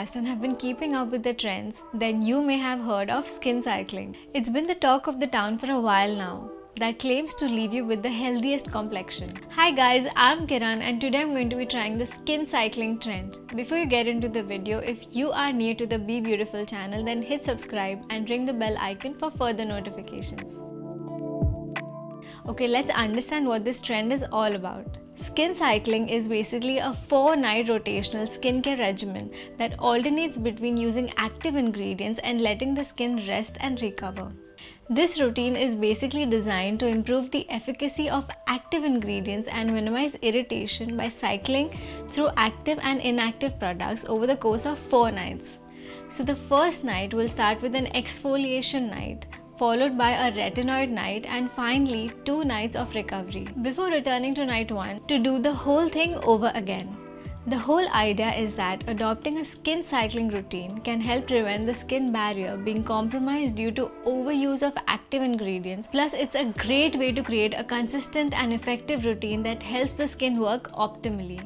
enthusiast and have been keeping up with the trends, then you may have heard of skin cycling. It's been the talk of the town for a while now, that claims to leave you with the healthiest complexion. Hi guys, I'm Kiran and today I'm going to be trying the skin cycling trend. Before you get into the video, if you are new to the BeBeautiful channel, then hit subscribe and ring the bell icon for further notifications. Okay, let's understand what this trend is all about. Skin cycling is basically a 4-night rotational skincare regimen that alternates between using active ingredients and letting the skin rest and recover. This routine is basically designed to improve the efficacy of active ingredients and minimize irritation by cycling through active and inactive products over the course of 4 nights. So the first night will start with an exfoliation night, followed by a retinoid night, and finally 2 nights of recovery before returning to night 1 to do the whole thing over again. The whole idea is that adopting a skin cycling routine can help prevent the skin barrier being compromised due to overuse of active ingredients. Plus, it's a great way to create a consistent and effective routine that helps the skin work optimally.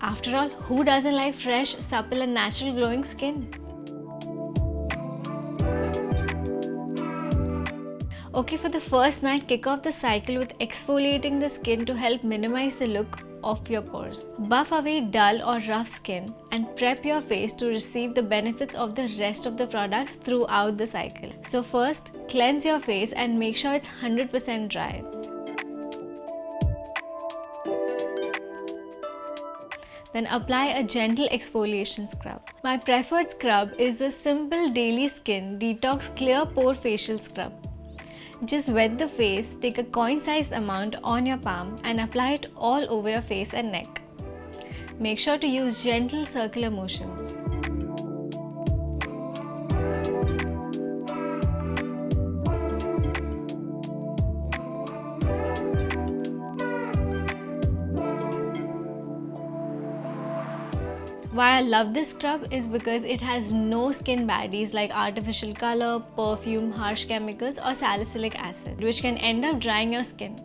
After all, who doesn't like fresh, supple and natural glowing skin? Okay, for the first night, kick off the cycle with exfoliating the skin to help minimize the look of your pores. Buff away dull or rough skin and prep your face to receive the benefits of the rest of the products throughout the cycle. So first, cleanse your face and make sure it's 100% dry. Then apply a gentle exfoliation scrub. My preferred scrub is the simple daily skin detox clear pore facial scrub. Just wet the face, take a coin-sized amount on your palm and apply it all over your face and neck. Make sure to use gentle circular motions. Why I love this scrub is because it has no skin baddies like artificial color, perfume, harsh chemicals or salicylic acid, which can end up drying your skin.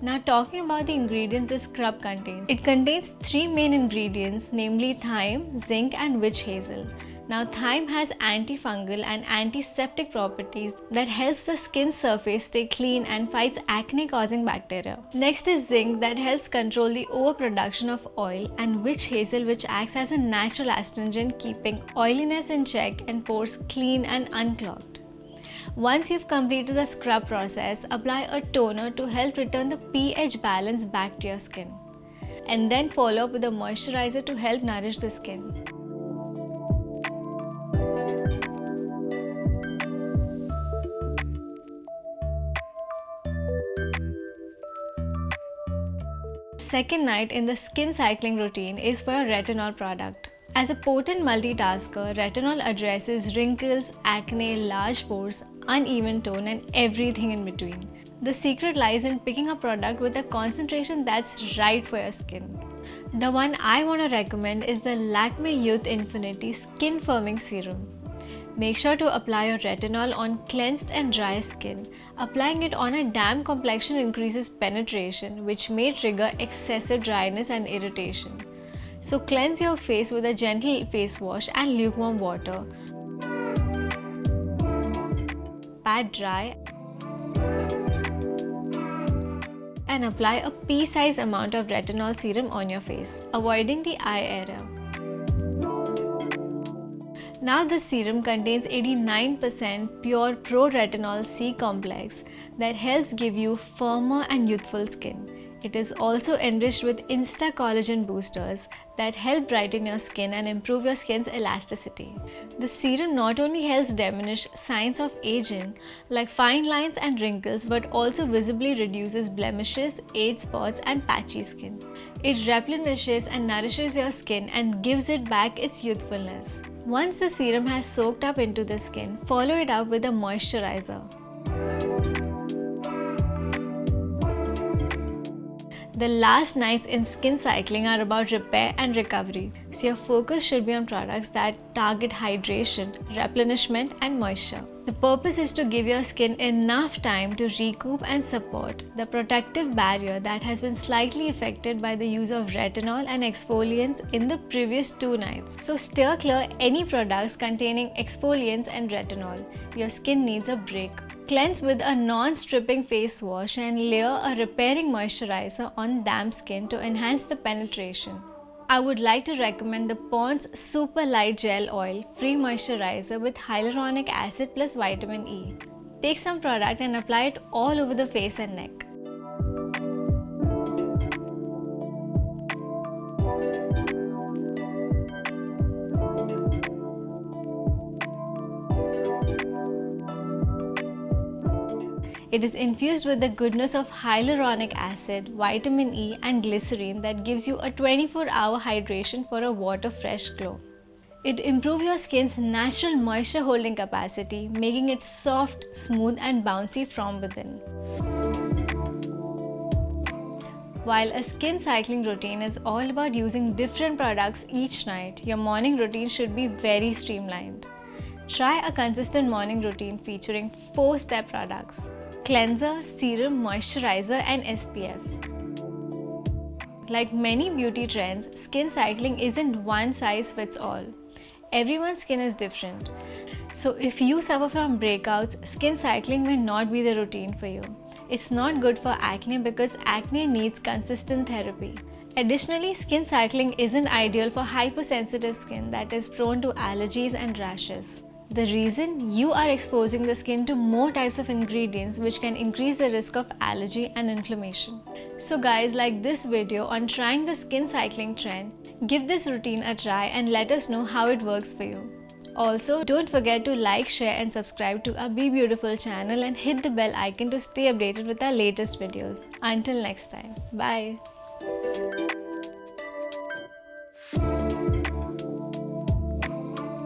Now talking about the ingredients this scrub contains. It contains 3 main ingredients, namely thyme, zinc and witch hazel. Now thyme has antifungal and antiseptic properties that helps the skin surface stay clean and fights acne causing bacteria. Next is zinc that helps control the overproduction of oil, and witch hazel which acts as a natural astringent keeping oiliness in check and pores clean and unclogged. Once you've completed the scrub process, apply a toner to help return the pH balance back to your skin. And then follow up with a moisturizer to help nourish the skin. Second night in the skin cycling routine is for your retinol product. As a potent multitasker, retinol addresses wrinkles, acne, large pores, uneven tone and everything in between. The secret lies in picking a product with a concentration that's right for your skin. The one I want to recommend is the Lakme Youth Infinity Skin Firming Serum. Make sure to apply your retinol on cleansed and dry skin. Applying it on a damp complexion increases penetration, which may trigger excessive dryness and irritation. So cleanse your face with a gentle face wash and lukewarm water. Pat dry and apply a pea-sized amount of retinol serum on your face, avoiding the eye area. Now this serum contains 89% pure pro-retinol C complex that helps give you firmer and youthful skin. It is also enriched with Insta Collagen boosters that help brighten your skin and improve your skin's elasticity. The serum not only helps diminish signs of aging like fine lines and wrinkles, but also visibly reduces blemishes, age spots and patchy skin. It replenishes and nourishes your skin and gives it back its youthfulness. Once the serum has soaked up into the skin, follow it up with a moisturizer. The last nights in skin cycling are about repair and recovery, so your focus should be on products that target hydration, replenishment, and moisture. The purpose is to give your skin enough time to recoup and support the protective barrier that has been slightly affected by the use of retinol and exfoliants in the previous 2 nights. So steer clear any products containing exfoliants and retinol. Your skin needs a break. Cleanse with a non-stripping face wash and layer a repairing moisturizer on damp skin to enhance the penetration. I would like to recommend the Pond's Super Light Gel Oil Free Moisturizer with hyaluronic acid plus vitamin E. Take some product and apply it all over the face and neck. It is infused with the goodness of hyaluronic acid, vitamin E and glycerine that gives you a 24-hour hydration for a water-fresh glow. It improves your skin's natural moisture holding capacity, making it soft, smooth and bouncy from within. While a skin cycling routine is all about using different products each night, your morning routine should be very streamlined. Try a consistent morning routine featuring 4-step products: cleanser, serum, moisturizer, and SPF. Like many beauty trends, skin cycling isn't one size fits all. Everyone's skin is different. So if you suffer from breakouts, skin cycling may not be the routine for you. It's not good for acne because acne needs consistent therapy. Additionally, skin cycling isn't ideal for hypersensitive skin that is prone to allergies and rashes. The reason you are exposing the skin to more types of ingredients which can increase the risk of allergy and inflammation. So guys, like this video on trying the skin cycling trend, give this routine a try and let us know how it works for you. Also, don't forget to like, share and subscribe to our BeBeautiful channel and hit the bell icon to stay updated with our latest videos. Until next time, bye.